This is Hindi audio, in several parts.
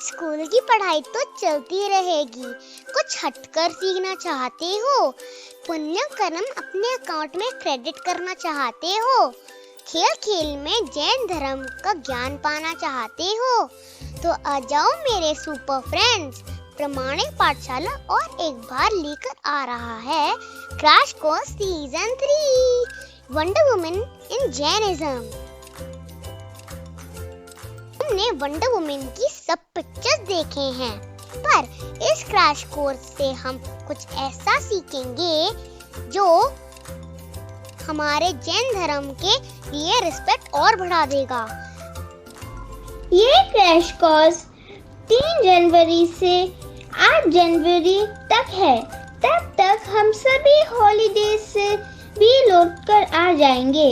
स्कूल की पढ़ाई तो चलती रहेगी। कुछ हटकर सीखना चाहते हो? पुण्य कर्म अपने अकाउंट में क्रेडिट करना चाहते हो? खेल खेल में जैन धर्म का ज्ञान पाना चाहते हो? तो आ जाओ मेरे सुपर फ्रेंड्स। प्रामाणिक पाठशाला और एक बार लेकर आ रहा है crash course season 3 wonder woman in Jainism. हमने वंडर वुमन की सब पिक्चर्स देखे हैं, पर इस क्रैश कोर्स से हम कुछ ऐसा सीखेंगे जो हमारे जैन धर्म के लिए रिस्पेक्ट और बढ़ा देगा। ये क्रैश कोर्स 3 जनवरी से 8 जनवरी तक है। तब तक हम सभी हॉलीडेज से भी लौट कर आ जाएंगे।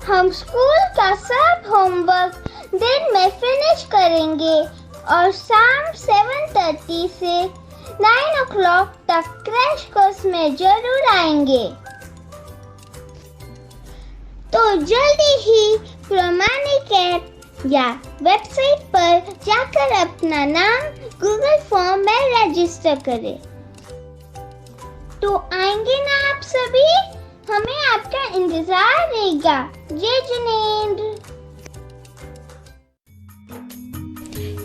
हम स्कूल का सब होमवर्क दिन में फिनिश करेंगे और शाम 7:30 से 9 o'clock तक क्रैश कोर्स में जरूर आएंगे। तो जल्दी ही प्रामाणिक ऐप या वेबसाइट पर जाकर अपना नाम गूगल फॉर्म में रजिस्टर करें। तो आएंगे ना आप सभी? हमें आपका इंतजार रहेगा। जय जिनेंद्र।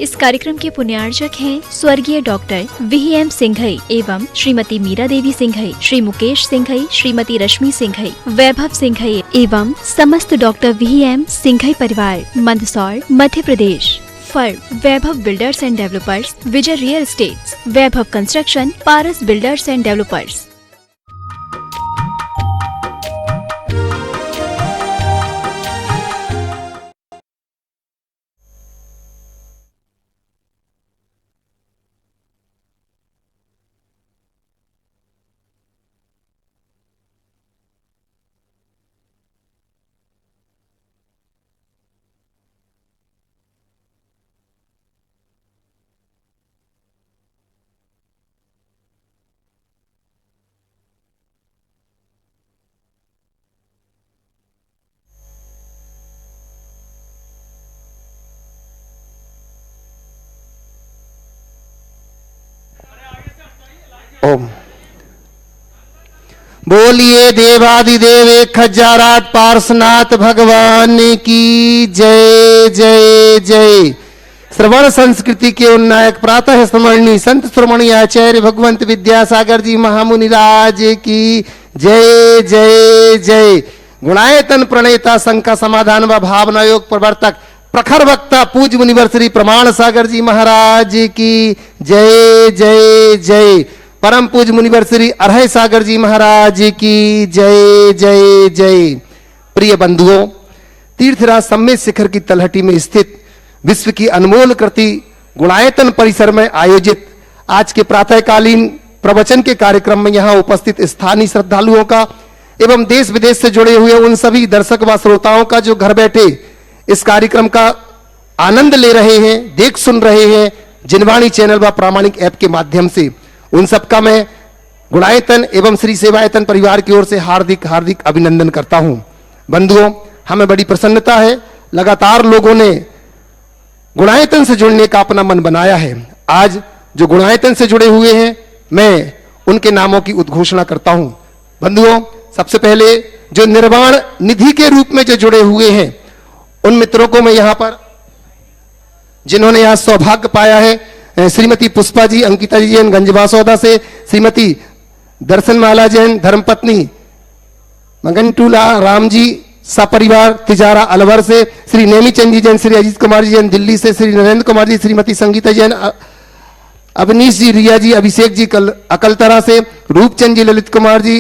इस कार्यक्रम के पुण्यार्चक हैं स्वर्गीय डॉक्टर VM सिंघई एवं श्रीमती मीरा देवी सिंघई, श्री मुकेश सिंघई, श्रीमती रश्मि सिंघई, वैभव सिंघई एवं समस्त डॉक्टर VM सिंघई परिवार, Mandsaur, Madhya Pradesh. Firm Vaibhav builders and developers, Vijay real estates, Vaibhav construction, Paras builders and developers. ओम। बोलिए देवादिदेव एक हजारात पार्श्वनाथ भगवान की जय जय जय। श्रवण संस्कृति के उन्नायक प्रातः स्मरणीय संत श्रोमणी आचार्य भगवंत विद्यासागर जी महामुनिराज की जय जय जय। गुणायतन प्रणेता संका समाधान व भावना योग प्रवर्तक प्रखर वक्ता पूज्य मुनिवर श्री प्रमाण सागर जी महाराज की जय जय जय। परम पूज्य मुनिवर श्री अरहय सागर जी महाराज की जय जय जय। प्रिय बंधुओं, तीर्थराज सम्मेद शिखर की तलहटी में स्थित विश्व की अनमोल कृति गुणायतन परिसर में आयोजित आज के प्रातःकालीन प्रवचन के कार्यक्रम में यहाँ उपस्थित स्थानीय श्रद्धालुओं का एवं देश विदेश से जुड़े हुए उन सभी दर्शक व श्रोताओं का जो घर बैठे इस कार्यक्रम का आनंद ले रहे हैं, देख सुन रहे हैं जिनवाणी चैनल व प्रामाणिक ऐप के माध्यम से, उन सबका मैं गुणायतन एवं श्री सेवायतन परिवार की ओर से हार्दिक हार्दिक अभिनंदन करता हूं। बंधुओं, हमें बड़ी प्रसन्नता है, लगातार लोगों ने गुणायतन से जुड़ने का अपना मन बनाया है। आज जो गुणायतन से जुड़े हुए हैं, मैं उनके नामों की उद्घोषणा करता हूं। बंधुओं, सबसे पहले जो निर्वाण निधि के रूप में जो जुड़े हुए हैं, उन मित्रों को मैं यहां पर जिन्होंने यहां सौभाग्य पाया है, श्रीमती पुष्पा जी, अंकिता जी जैन गंजबासौदा से, श्रीमती दर्शनमाला जैन धर्मपत्नी मगनटूला राम जी सपरिवार तिजारा अलवर से, श्री नेमीचंद जी जैन, श्री अजीत कुमार जी जैन दिल्ली से, श्री नरेंद्र कुमार जी, श्रीमती संगीता जैन, अवनीश जी, रिया जी, अभिषेक जी अकलतरा से, रूपचंद जी, ललित कुमार जी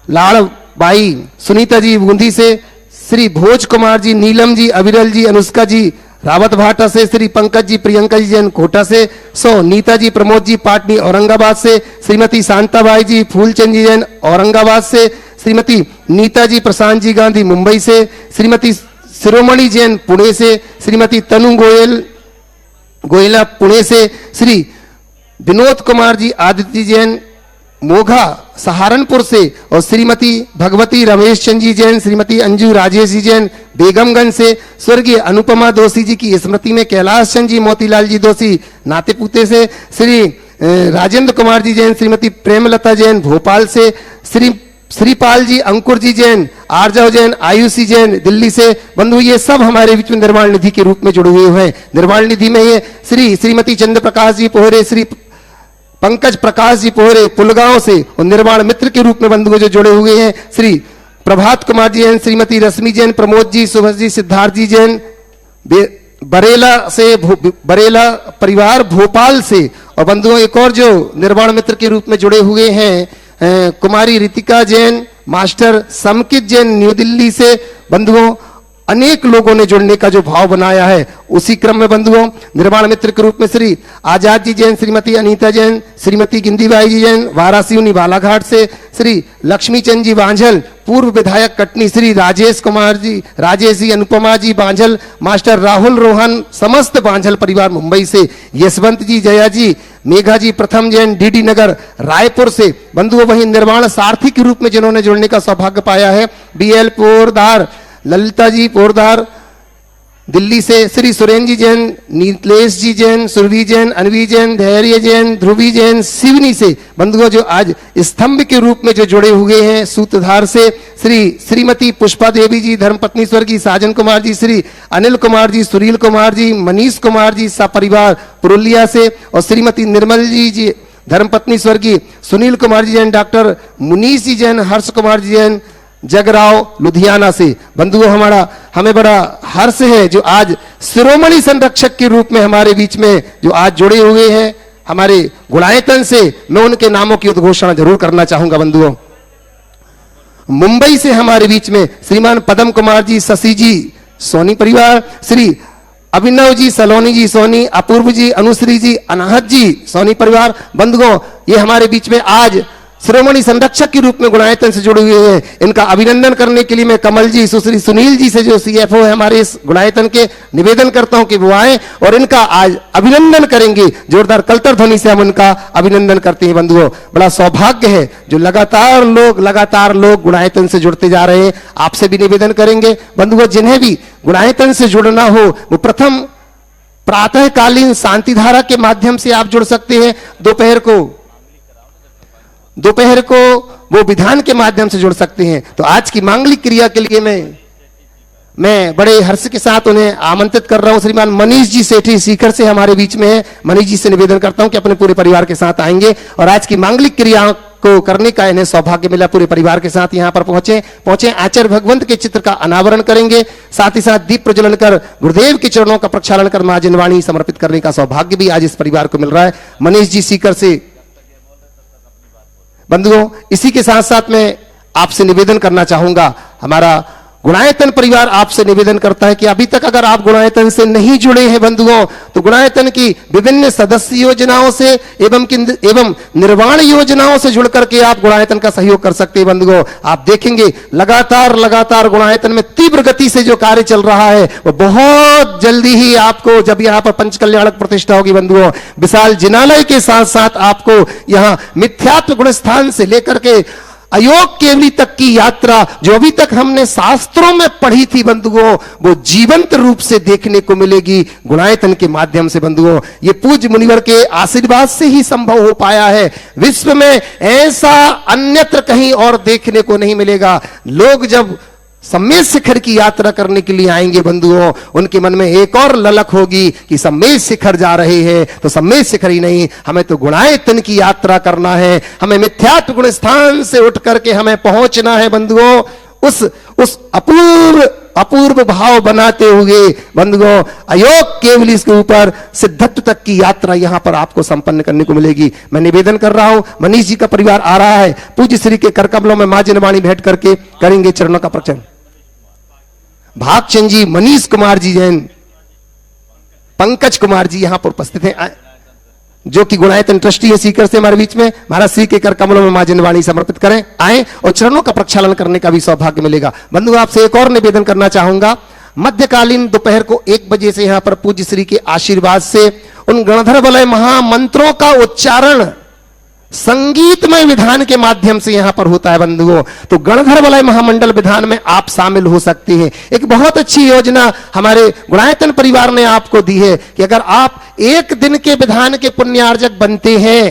लाड़ बाई, सुनीता जी बूंदी से, श्री भोज कुमार जी, नीलम जी, अविरल जी, अनुष्का जी रावत भाटा से, श्री पंकज जी, प्रियंका जी जैन कोटा से, नीता जी, प्रमोद जी पाटनी औरंगाबाद से, श्रीमती शांताबाई जी, फूलचंद जी जैन औरंगाबाद से, श्रीमती नीता जी, प्रशांत जी गांधी मुंबई से, श्रीमती शिरोमणि जैन पुणे से, श्रीमती तनु गोयला पुणे से, श्री विनोद कुमार जी आदित्य जैन मोघा सहारनपुर से, और श्रीमती भगवती रमेश चंद जी जैन, श्रीमती अंजू राजेश जी जैन बेगमगंज से, स्वर्गीय अनुपमा दोषी जी की स्मृति में कैलाश चंद जी मोतीलाल जी दोषी नातेपुते से, श्री राजेंद्र कुमार जी जैन, श्रीमती प्रेमलता जैन भोपाल से, श्रीपाल जी अंकुर जी जैन, आरजव जैन, आयुषी जैन दिल्ली से। बंधु ये सब हमारे बीच में निर्माण निधि के रूप में जुड़े हुए हैं। निर्माण निधि में ये श्रीमती चंद्र प्रकाश जी पोहरे, श्री पंकज प्रकाश जी पोहरे पुलगांव से, और निर्माण मित्र के रूप में बंधुओं जो जुड़े हुए हैं श्री प्रभात कुमार जी जैन, श्रीमती रश्मि जैन, प्रमोद जी, सुभाष जी, सिद्धार्थ जी जैन बरेला से, बरेला परिवार भोपाल से। और बंधुओं एक और जो निर्माण मित्र के रूप में जुड़े हुए हैं कुमारी रितिका जैन, मास्टर समकित जैन न्यू दिल्ली से। बंधुओं अनेक लोगों ने जुड़ने का जो भाव बनाया है, उसी क्रम में बंधुओं निर्माण मित्र के रूप में श्री आजाद जी जैन, श्रीमती अनीता जैन, श्रीमती गिंदीबाई जी जैन वारासी उन्नी बालाघाट से, श्री लक्ष्मी चंद जी बांझल पूर्व विधायक कटनी, श्री राजेश कुमार जी, राजेश जी, अनुपमा जी बांझल, मास्टर राहुल रोहन समस्त बांझल परिवार मुंबई से, यशवंत जी, जया जी, मेघा जी प्रथम जैन डीडी नगर रायपुर से। बंधुओं वहीं निर्माण सारथी के रूप में जिन्होंने जुड़ने का सौभाग्य पाया है बीएल पोरदार, ललिता जी पोरदार दिल्ली से, श्री सुरेन जी जैन, नीलेश जी जैन, सुरभि जैन, अनवी जैन, धैर्य जैन, ध्रुवी जैन सिवनी से। बंधुओं जो आज स्तंभ के रूप में जो जुड़े हुए हैं सूत्रधार से श्रीमती पुष्पा देवी जी, धर्मपत्नी स्वर्गीय साजन कुमार जी, श्री अनिल कुमार जी, सुनील कुमार जी, मनीष कुमार जी सपरिवार पुरुलिया से, और श्रीमती निर्मल जी धर्मपत्नी स्वर्गीय सुनील कुमार जी जैन, डॉक्टर मुनीष जी जैन, हर्ष कुमार जी जैन जगराव लुधियाना से। बंधुओं हमें बड़ा हर्ष है जो आज शिरोमणि संरक्षक के रूप में हमारे बीच में जो आज जुड़े हुए हैं हमारे गुणायतन से। मैं उनके नामों की उद्घोषणा जरूर करना चाहूंगा। बंधुओं मुंबई से हमारे बीच में श्रीमान पदम कुमार जी, शशि जी सोनी परिवार, श्री अभिनव जी सलोनी जी सोनी, अपूर्व जी, अनुश्री जी, अनाहत जी सोनी परिवार। बंधुओं ये हमारे बीच में आज श्रोमणी संरक्षक के रूप में गुणायतन से जुड़े हुए हैं। इनका अभिनंदन करने के लिए मैं कमल जी, सुश्री सुनील जी से जो सीएफओ है हमारे इस गुणायतन के, निवेदन करता हूं कि वो आए और इनका आज अभिनंदन करेंगे। जोरदार कलतर ध्वनि से हम उनका अभिनंदन करते हैं। बंधुओं बड़ा सौभाग्य है जो लगातार लोग गुणायतन से जुड़ते जा रहे हैं। आपसे भी निवेदन करेंगे बंधुओं जिन्हें भी गुणायतन से जुड़ना हो वो प्रथम प्रातःकालीन शांति धारा के माध्यम से आप जुड़ सकते हैं। दोपहर को वो विधान के माध्यम से जुड़ सकते हैं। तो आज की मांगलिक क्रिया के लिए मैं बड़े हर्ष के साथ उन्हें आमंत्रित कर रहा हूं। श्रीमान मनीष जी सेठी सीकर से हमारे बीच में है। मनीष जी से निवेदन करता हूं कि अपने पूरे परिवार के साथ आएंगे और आज की मांगलिक क्रिया को करने का इन्हें सौभाग्य मिला। पूरे परिवार के साथ यहां पर पहुंचे आचार्य भगवंत के चित्र का अनावरण करेंगे। साथ ही साथ दीप प्रज्वलन कर गुरुदेव के चरणों का प्रक्षालन कर मां जिनवाणी समर्पित करने का सौभाग्य भी आज इस परिवार को मिल रहा है। मनीष जी सीकर से। बंधुओं इसी के साथ साथ मैं आपसे निवेदन करना चाहूंगा, हमारा गुणायतन परिवार आपसे निवेदन करता है कि अभी तक अगर आप गुणायतन से नहीं जुड़े हैं बंधुओं तो गुणायतन की विभिन्न सदस्य योजनाओं से एवं निर्वाण योजनाओं से जुड़ करके आप गुणायतन का सहयोग कर सकते हैं। बंधुओं आप देखेंगे लगातार गुणायतन में तीव्र गति से जो कार्य चल रहा है वो बहुत जल्दी ही आपको, जब यहाँ पर पंचकल्याणक प्रतिष्ठा होगी बंधुओं, विशाल जिनालय के साथ साथ आपको यहाँ मिथ्यात्व गुणस्थान से लेकर के अयोग केवली तक की यात्रा जो अभी तक हमने शास्त्रों में पढ़ी थी बंधुओं वो जीवंत रूप से देखने को मिलेगी गुणायतन के माध्यम से। बंधुओं ये पूज्य मुनिवर के आशीर्वाद से ही संभव हो पाया है। विश्व में ऐसा अन्यत्र कहीं और देखने को नहीं मिलेगा। लोग जब सम्मेद शिखर की यात्रा करने के लिए आएंगे बंधुओं उनके मन में एक और ललक होगी कि सम्मेद शिखर जा रहे हैं तो सम्मेद शिखर ही नहीं, हमें तो गुणायतन की यात्रा करना है। हमें मिथ्यात्व गुण स्थान से उठ करके हमें पहुंचना है बंधुओं उस अपूर्व भाव बनाते हुए बंधुओं अयोग केवली इसके ऊपर सिद्धत्व तक की यात्रा यहां पर आपको संपन्न करने को मिलेगी। मैं निवेदन कर रहा हूं, मनीष जी का परिवार आ रहा है, पूज्य श्री के कर कमलों में मां जिनवाणी भेंट करके करेंगे चरणों का प्रचलन। भागचंद जी, मनीष कुमार जी जैन, पंकज कुमार जी यहां पर उपस्थित हैं जो कि गुणायतन ट्रस्टी है सीकर से हमारे बीच में। महाराज श्री के कर कमलों में मां जिनवाणी समर्पित करें, आए और चरणों का प्रक्षालन करने का भी सौभाग्य मिलेगा। बंधु आपसे एक और निवेदन करना चाहूंगा, मध्यकालीन दोपहर को 1 बजे से यहां पर पूज्य श्री के आशीर्वाद से उन गणधर वलय महामंत्रों का उच्चारण संगीतमय विधान के माध्यम से यहां पर होता है बंधुओं। तो गणधर वलय महामंडल विधान में आप शामिल हो सकते हैं। एक बहुत अच्छी योजना हमारे गुणायतन परिवार ने आपको दी है कि अगर आप एक दिन के विधान के पुण्यार्जक बनते हैं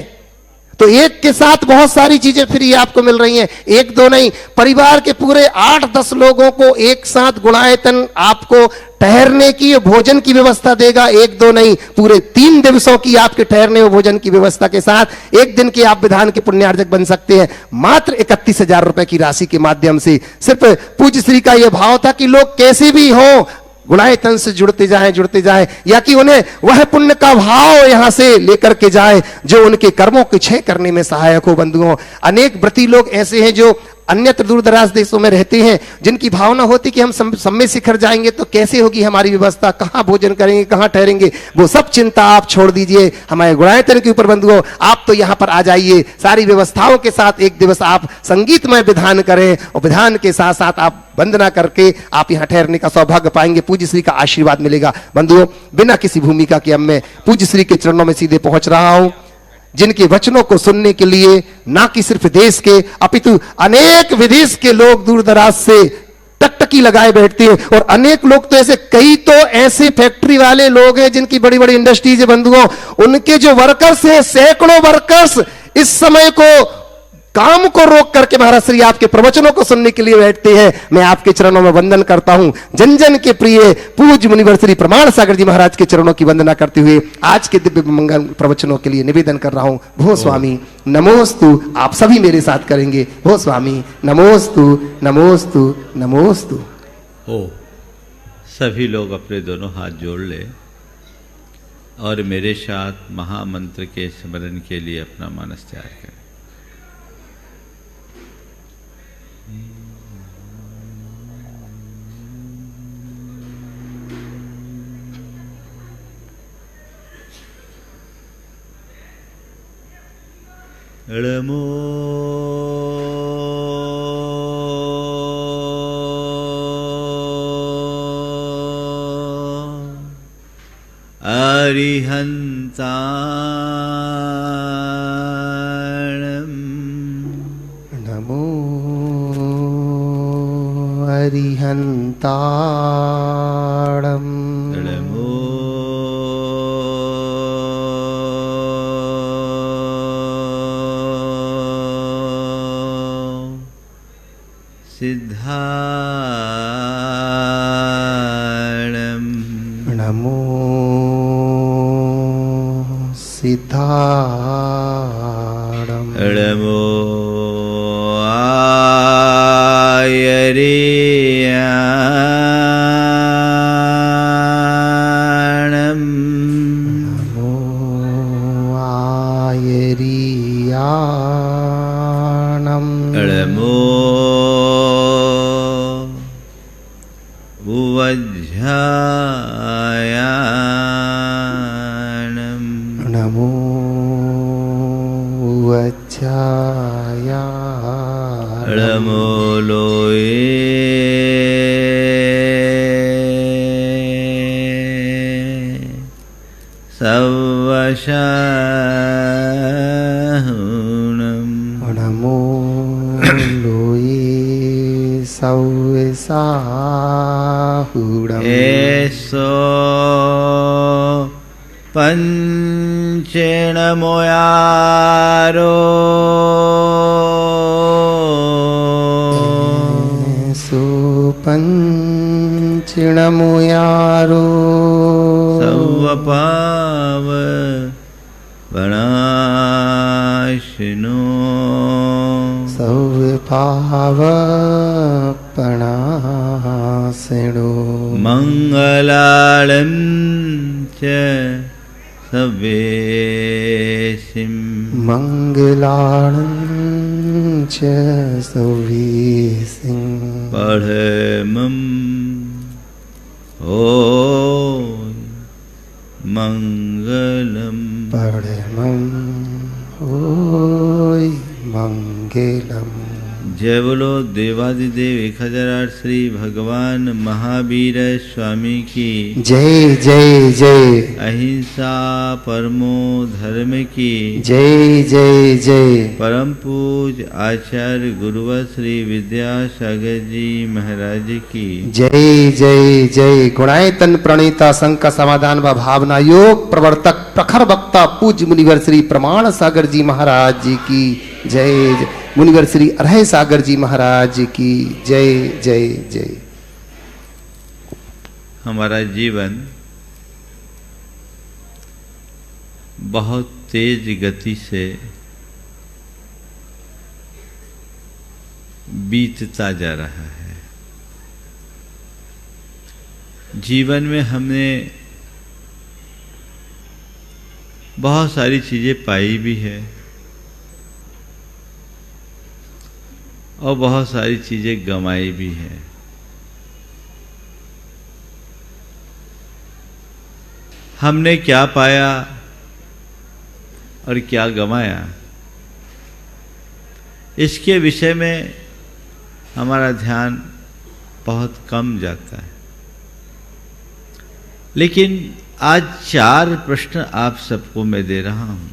तो एक के साथ बहुत सारी चीजें फ्री आपको मिल रही हैं। एक दो नहीं, परिवार के पूरे 8-10 लोगों को एक साथ गुणायतन आपको ठहरने की, भोजन की व्यवस्था देगा। एक दो नहीं, पूरे 3 दिवसों की आपके ठहरने और भोजन की व्यवस्था के साथ एक दिन के आप विधान के पुण्यार्जक बन सकते हैं मात्र 31,000 रुपए की राशि के माध्यम से। सिर्फ पूज्य श्री का यह भाव था कि लोग कैसे भी हो गुणायतन से जुड़ते जाएं, या कि उन्हें वह पुण्य का भाव यहां से लेकर के जाए जो उनके कर्मों के क्षय करने में सहायक हो। बंधुओं, अनेक व्रती लोग ऐसे हैं जो अन्यत्र दूर दराज देशों में रहते हैं, जिनकी भावना होती कि हम सम्मेद शिखर जाएंगे तो कैसे होगी हमारी व्यवस्था, कहां भोजन करेंगे, कहां ठहरेंगे। वो सब चिंता आप छोड़ दीजिए हमारे गुणायतन के ऊपर बंधुओं। आप तो यहां पर आ जाइए, सारी व्यवस्थाओं के साथ एक दिवस आप संगीतमय विधान करें और विधान के साथ साथ आप वंदना करके आप यहां ठहरने का सौभाग्य पाएंगे। पूज्य श्री का आशीर्वाद मिलेगा। बंधुओं, बिना किसी भूमिका के अब मैं पूज्य श्री के चरणों में सीधे पहुंच रहा हूं, जिनके वचनों को सुनने के लिए ना कि सिर्फ देश के अपितु अनेक विदेश के लोग दूर दराज से टकटकी लगाए बैठते हैं। और अनेक लोग तो ऐसे, कई तो ऐसे फैक्ट्री वाले लोग हैं जिनकी बड़ी बड़ी इंडस्ट्रीज है बंधुओं, उनके जो वर्कर्स हैं, सैकड़ों वर्कर्स इस समय को काम को रोक करके महाराज श्री आपके प्रवचनों को सुनने के लिए बैठते हैं। मैं आपके चरणों में वंदन करता हूं। जन जन के प्रिय पूज्य मुनिवर श्री प्रमाण सागर जी महाराज के चरणों की वंदना करते हुए आज के दिव्य मंगल प्रवचनों के लिए निवेदन कर रहा हूं। भो स्वामी नमोस्तु। आप सभी मेरे साथ करेंगे। भो स्वामी नमोस्तु नमोस्तु नमोस्तु। हो सभी लोग अपने दोनों हाथ जोड़ ले और मेरे साथ महामंत्र के स्मरण के लिए अपना मानस तैयार करें। नमो अरिहन्ताणं नमो अरिहन्ताणं नमो सिद्धाणं नमो सिद्धाणं नमो आयर्याणं नमो आयर्याणं नमो वज्रायाणं नमो वज्रायाणं नमो लोये सवशाहुणं नमो लोये सवशाहुणं एषो पंचेणमोयारो सुपंचणमुयारो सवपाव वनाशिनो सौपावपणासिनो मंगलालं च सवेशिं मंगलानं च सवेशिं परमं ओ मंगलम परमं ओय मंगलम्। जय बोलो देवादिदेव 1008 श्री भगवान महावीर स्वामी की जय जय जय। अहिंसा परमो धर्म की जय जय जय। परम पूज आचार्य गुरुवर श्री विद्यासागर जी महाराज की जय जय जय। गुणायतन प्रणीता शंका समाधान व भावना योग प्रवर्तक प्रखर वक्ता पूज्य मुनिवर श्री प्रमाण सागर जी महाराज जी की जय जय। मुनिवर श्री अरहय सागर जी महाराज जी की जय जय जय। हमारा जीवन बहुत तेज गति से बीतता जा रहा है। जीवन में हमने बहुत सारी चीजें पाई भी है और बहुत सारी चीजें गंवाई भी है। हमने क्या पाया और क्या गंवाया, इसके विषय में हमारा ध्यान बहुत कम जाता है। लेकिन आज 4 प्रश्न आप सबको मैं दे रहा हूं,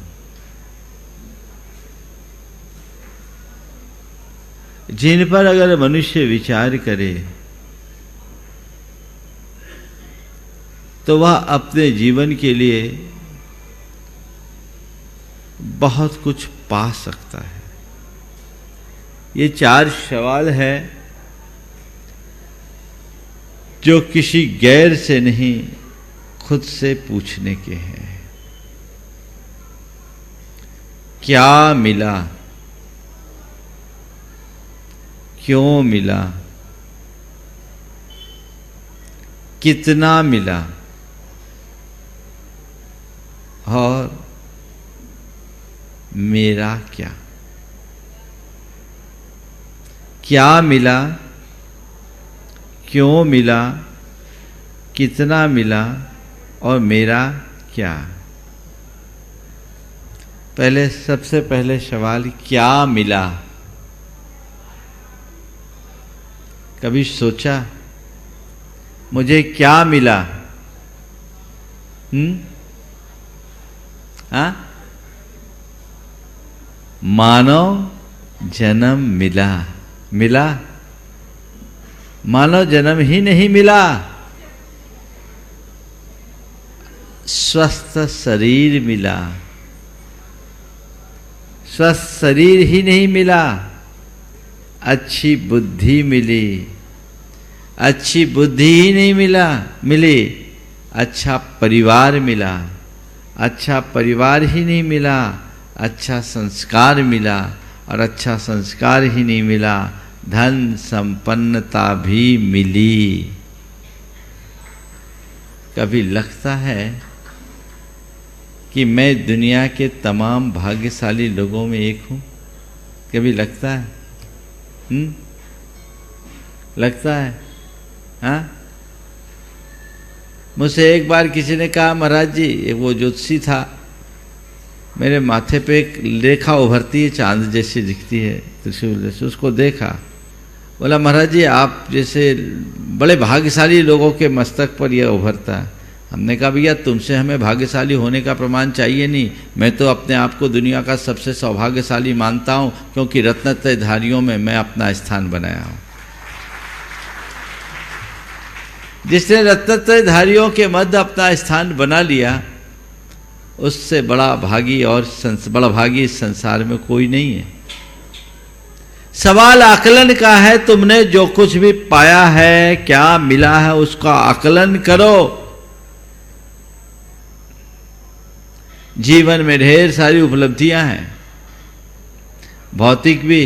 जिन पर अगर मनुष्य विचार करे तो वह अपने जीवन के लिए बहुत कुछ पा सकता है। ये 4 सवाल है जो किसी गैर से नहीं, खुद से पूछने के हैं। क्या मिला, क्यों मिला, कितना मिला और मेरा क्या। क्या मिला, क्यों मिला, कितना मिला और मेरा क्या। सबसे पहले सवाल, क्या मिला। कभी सोचा मुझे क्या मिला? मानव जन्म मिला। मिला? मानव जन्म ही नहीं मिला, स्वस्थ शरीर मिला। स्वस्थ शरीर ही नहीं मिला, अच्छी बुद्धि मिली। अच्छी बुद्धि ही नहीं मिली, अच्छा परिवार मिला। अच्छा परिवार ही नहीं मिला, अच्छा संस्कार मिला। और अच्छा संस्कार ही नहीं मिला, धन संपन्नता भी मिली। कभी लगता है कि मैं दुनिया के तमाम भाग्यशाली लोगों में एक हूं? कभी लगता है? लगता है? हाँ? मुझसे एक बार किसी ने कहा, महाराज जी, एक वो ज्योतिषी था, मेरे माथे पे एक रेखा उभरती है, चांद जैसी दिखती है, त्रिशूल जैसे। उसको देखा, बोला, महाराज जी, आप जैसे बड़े भाग्यशाली लोगों के मस्तक पर यह उभरता है। हमने कहा, भैया, तुमसे हमें भाग्यशाली होने का प्रमाण चाहिए नहीं। मैं तो अपने आप को दुनिया का सबसे सौभाग्यशाली मानता हूं, क्योंकि रत्नत्रयधारियों में मैं अपना स्थान बनाया हूं। जिसने रत्नत्रयधारियों के मध्य अपना स्थान बना लिया, उससे बड़ा भागी और बड़ा भागी इस संसार में कोई नहीं है। सवाल आकलन का है। तुमने जो कुछ भी पाया है, क्या मिला है, उसका आकलन करो। जीवन में ढेर सारी उपलब्धियां हैं, भौतिक भी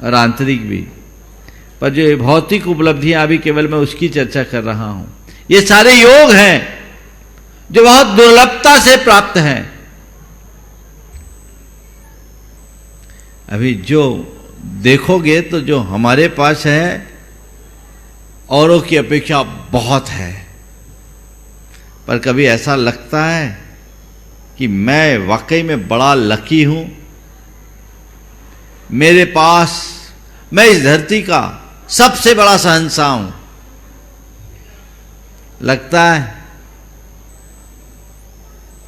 और आंतरिक भी। पर जो ये भौतिक उपलब्धियां, अभी केवल मैं उसकी चर्चा कर रहा हूं। ये सारे योग हैं जो बहुत दुर्लभता से प्राप्त हैं। अभी जो देखोगे तो जो हमारे पास है, औरों की अपेक्षा बहुत है। पर कभी ऐसा लगता है कि मैं वाकई में बड़ा लकी हूं, मेरे पास, मैं इस धरती का सबसे बड़ा शहंशाह हूं, लगता है?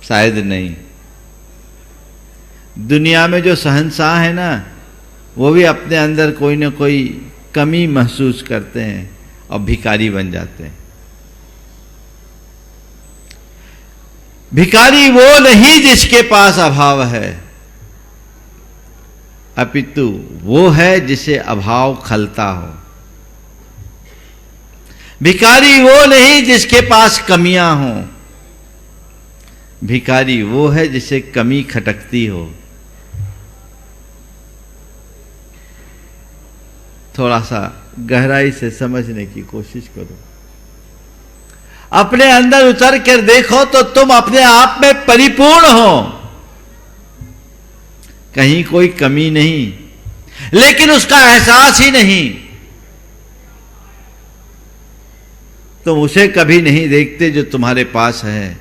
शायद नहीं। दुनिया में जो शहंशाह है ना, वो भी अपने अंदर कोई ना कोई कमी महसूस करते हैं और भिखारी बन जाते हैं। भिखारी वो नहीं जिसके पास अभाव है, अपितु वो है जिसे अभाव खलता हो। भिखारी वो नहीं जिसके पास कमियां हों, भिखारी वो है जिसे कमी खटकती हो। थोड़ा सा गहराई से समझने की कोशिश करो, अपने अंदर उतर कर देखो तो तुम अपने आप में परिपूर्ण हो, कहीं कोई कमी नहीं, लेकिन उसका एहसास ही नहीं। तुम उसे कभी नहीं देखते जो तुम्हारे पास है,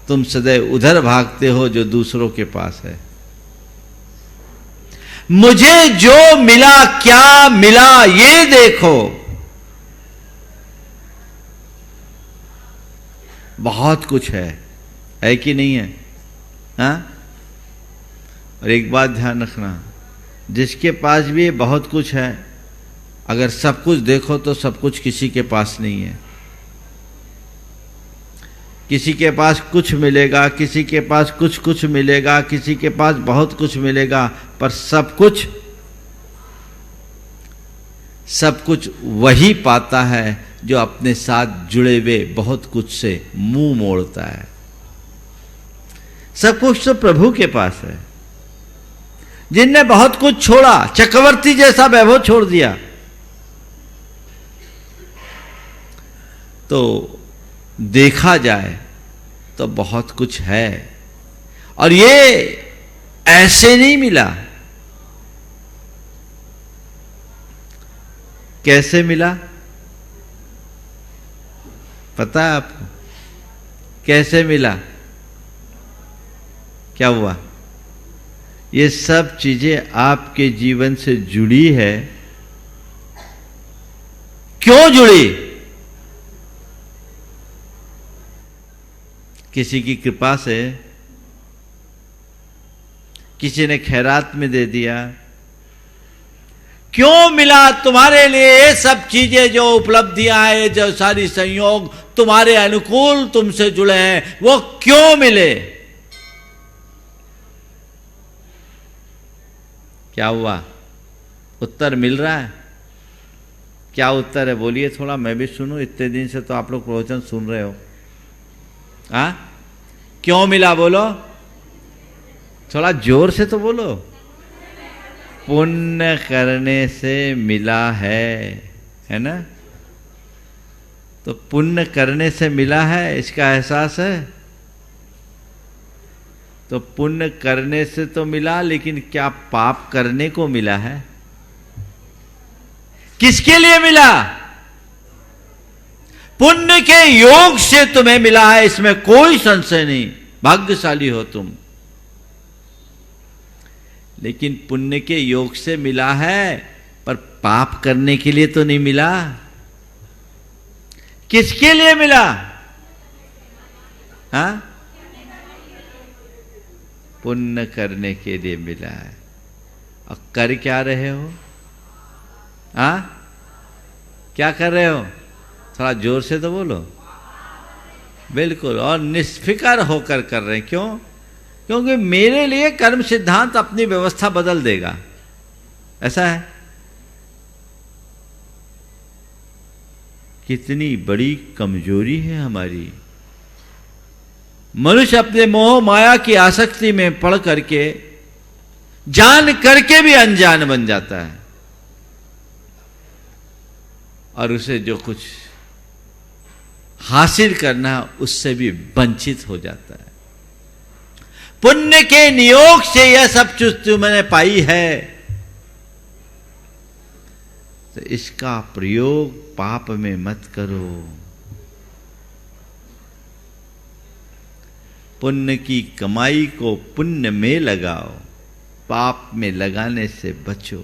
तुम सदैव उधर भागते हो जो दूसरों के पास है। मुझे जो मिला, क्या मिला ये देखो। बहुत कुछ है कि नहीं है? हाँ? और एक बात ध्यान रखना, जिसके पास भी बहुत कुछ है, अगर सब कुछ देखो तो सब कुछ किसी के पास नहीं है। किसी के पास कुछ मिलेगा, किसी के पास कुछ मिलेगा, किसी के पास बहुत कुछ मिलेगा, पर सब कुछ वही पाता है जो अपने साथ जुड़े हुए बहुत कुछ से मुंह मोड़ता है। सब कुछ तो प्रभु के पास है। जिनने बहुत कुछ छोड़ा, चक्रवर्ती जैसा वैभव छोड़ दिया, तो देखा जाए तो बहुत कुछ है, और ये ऐसे नहीं मिला। कैसे मिला पता है आपको? कैसे मिला? क्या हुआ? ये सब चीजें आपके जीवन से जुड़ी है। क्यों जुड़ी? किसी की कृपा से, किसी ने खैरात में दे दिया। क्यों मिला तुम्हारे लिए ये सब चीजें, जो उपलब्धियां हैं, जो सारी संयोग तुम्हारे अनुकूल तुमसे जुड़े हैं, वो क्यों मिले? क्या हुआ? उत्तर मिल रहा है? क्या उत्तर है? बोलिए थोड़ा, मैं भी सुनूं। इतने दिन से तो आप लोग प्रवचन सुन रहे हो। हाँ, क्यों मिला? बोलो थोड़ा जोर से तो बोलो। पुण्य करने से मिला है ना? तो पुण्य करने से मिला है, इसका एहसास है? तो पुण्य करने से तो मिला, लेकिन क्या पाप करने को मिला है? किसके लिए मिला? पुण्य के योग से तुम्हें मिला है, इसमें कोई संशय नहीं। भाग्यशाली हो तुम। लेकिन पुण्य के योग से मिला है, पर पाप करने के लिए तो नहीं मिला। किसके लिए मिला? हाँ, पुण्य करने के लिए मिला है। और कर क्या रहे हो? हाँ, क्या कर रहे हो? थोड़ा जोर से तो बोलो। बिल्कुल, और निष्फिकर होकर कर रहे हैं। क्यों? क्योंकि मेरे लिए कर्म सिद्धांत अपनी व्यवस्था बदल देगा, ऐसा है। कितनी बड़ी कमजोरी है हमारी। मनुष्य अपने मोह माया की आसक्ति में पड़ करके, जान करके भी अनजान बन जाता है, और उसे जो कुछ हासिल करना, उससे भी वंचित हो जाता है। पुण्य के नियोग से यह सब चीज तुमने पाई है, तो इसका प्रयोग पाप में मत करो। पुण्य की कमाई को पुण्य में लगाओ, पाप में लगाने से बचो।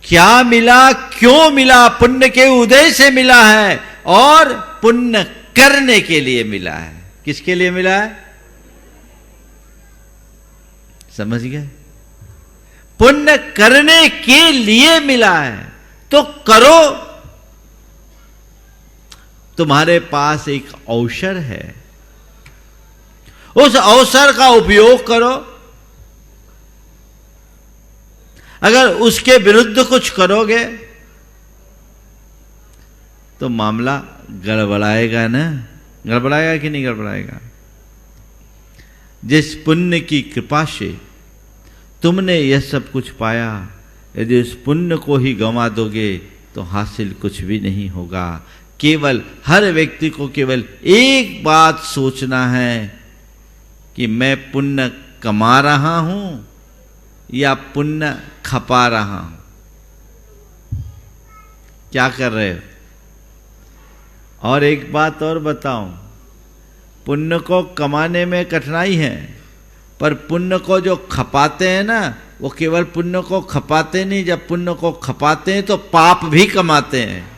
क्या मिला, क्यों मिला? पुण्य के उदय से मिला है और पुण्य करने के लिए मिला है। किसके लिए मिला है? समझ गए? पुण्य करने के लिए मिला है, तो करो। तुम्हारे पास एक अवसर है, उस अवसर का उपयोग करो। अगर उसके विरुद्ध कुछ करोगे तो मामला गड़बड़ाएगा ना। गड़बड़ाएगा कि नहीं गड़बड़ाएगा? जिस पुण्य की कृपा से तुमने यह सब कुछ पाया, यदि उस पुण्य को ही गंवा दोगे तो हासिल कुछ भी नहीं होगा। केवल हर व्यक्ति को केवल एक बात सोचना है कि मैं पुण्य कमा रहा हूं या पुण्य खपा रहा हूं। क्या कर रहे हो? और एक बात और बताऊं, पुण्य को कमाने में कठिनाई है, पर पुण्य को जो खपाते हैं ना, वो केवल पुण्य को खपाते नहीं, जब पुण्य को खपाते हैं तो पाप भी कमाते हैं।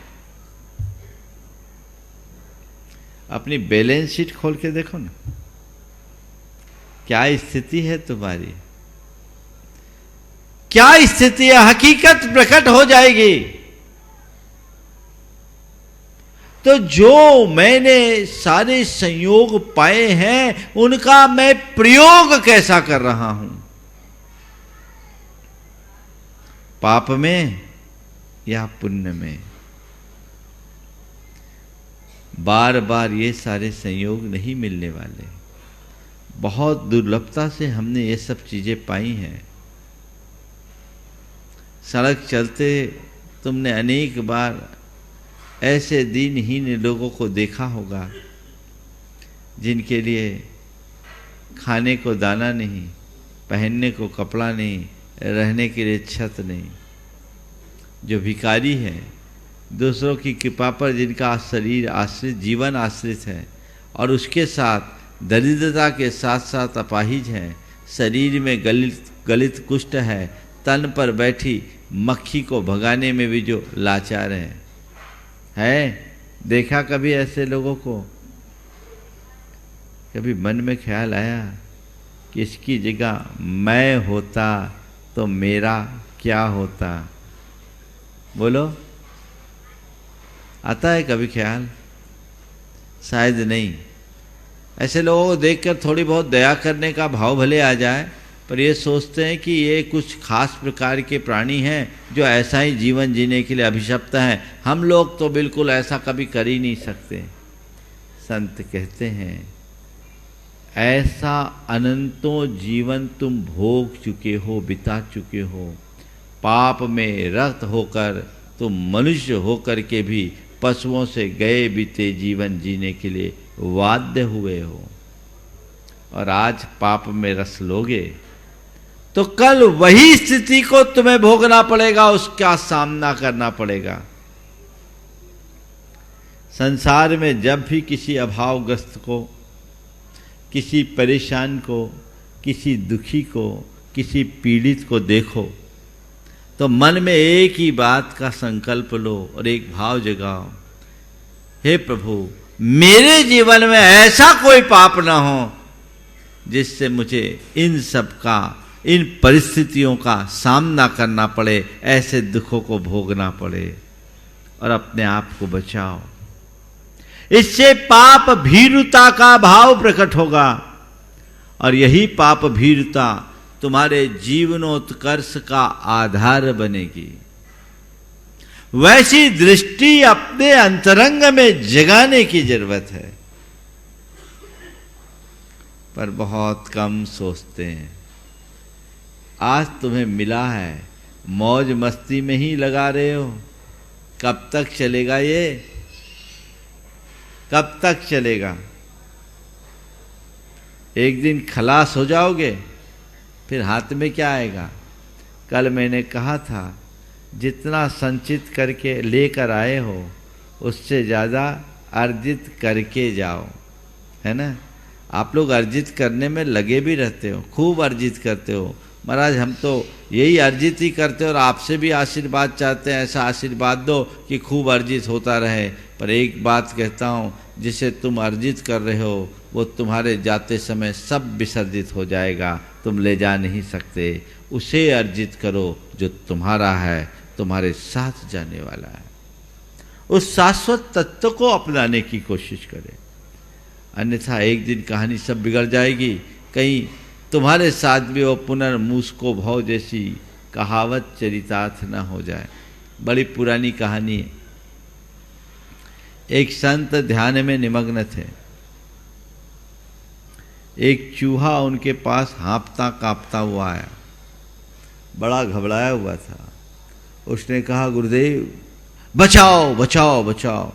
अपनी बैलेंस शीट खोल के देखो ना, क्या स्थिति है तुम्हारी, क्या स्थिति है। हकीकत प्रकट हो जाएगी। तो जो मैंने सारे संयोग पाए हैं, उनका मैं प्रयोग कैसा कर रहा हूं, पाप में या पुण्य में। बार बार ये सारे संयोग नहीं मिलने वाले। बहुत दुर्लभता से हमने ये सब चीजें पाई हैं। सड़क चलते तुमने अनेक बार ऐसे दीनहीन लोगों को देखा होगा जिनके लिए खाने को दाना नहीं, पहनने को कपड़ा नहीं, रहने के लिए छत नहीं। जो भिखारी हैं, दूसरों की कृपा पर जिनका शरीर आश्रित, जीवन आश्रित है, और उसके साथ दरिद्रता के साथ साथ अपाहिज हैं, शरीर में गलित कुष्ठ है, तन पर बैठी मक्खी को भगाने में भी जो लाचार है। देखा कभी ऐसे लोगों को? कभी मन में ख्याल आया कि इसकी जगह मैं होता तो मेरा क्या होता? बोलो, आता है कभी ख्याल? शायद नहीं। ऐसे लोगों को देखकर थोड़ी बहुत दया करने का भाव भले आ जाए, पर ये सोचते हैं कि ये कुछ खास प्रकार के प्राणी हैं जो ऐसा ही जीवन जीने के लिए अभिशप्त हैं। हम लोग तो बिल्कुल ऐसा कभी कर ही नहीं सकते। संत कहते हैं, ऐसा अनंतों जीवन तुम भोग चुके हो, बिता चुके हो। पाप में रत होकर तुम मनुष्य होकर के भी पशुओं से गए बीते जीवन जीने के लिए बाध्य हुए हो, और आज पाप में रस लोगे तो कल वही स्थिति को तुम्हें भोगना पड़ेगा, उसका सामना करना पड़ेगा। संसार में जब भी किसी अभावग्रस्त को, किसी परेशान को, किसी दुखी को, किसी पीड़ित को देखो तो मन में एक ही बात का संकल्प लो और एक भाव जगाओ, हे प्रभु, मेरे जीवन में ऐसा कोई पाप ना हो जिससे मुझे इन सब का, इन परिस्थितियों का सामना करना पड़े, ऐसे दुखों को भोगना पड़े, और अपने आप को बचाओ। इससे पाप भीरुता का भाव प्रकट होगा, और यही पाप भीरुता तुम्हारे जीवनोत्कर्ष का आधार बनेगी। वैसी दृष्टि अपने अंतरंग में जगाने की जरूरत है, पर बहुत कम सोचते हैं। आज तुम्हें मिला है, मौज मस्ती में ही लगा रहे हो। कब तक चलेगा ये? कब तक चलेगा? एक दिन खलास हो जाओगे, फिर हाथ में क्या आएगा? कल मैंने कहा था, जितना संचित करके लेकर आए हो उससे ज़्यादा अर्जित करके जाओ, है ना? आप लोग अर्जित करने में लगे भी रहते हो, खूब अर्जित करते हो। महाराज हम तो यही अर्जित ही करते हो और आपसे भी आशीर्वाद चाहते हैं, ऐसा आशीर्वाद दो कि खूब अर्जित होता रहे। पर एक बात कहता हूँ, जिसे तुम अर्जित कर रहे हो वो तुम्हारे जाते समय सब विसर्जित हो जाएगा, तुम ले जा नहीं सकते। उसे अर्जित करो जो तुम्हारा है, तुम्हारे साथ जाने वाला है। उस शाश्वत तत्व को अपनाने की कोशिश करें, अन्यथा एक दिन कहानी सब बिगड़ जाएगी। कहीं तुम्हारे साथ भी वो पुनर्मूस को भव जैसी कहावत चरितार्थ न हो जाए। बड़ी पुरानी कहानी है। एक संत ध्यान में निमग्न थे। एक चूहा उनके पास हाँफता कांपता हुआ आया, बड़ा घबराया हुआ था। उसने कहा, गुरुदेव बचाओ बचाओ बचाओ।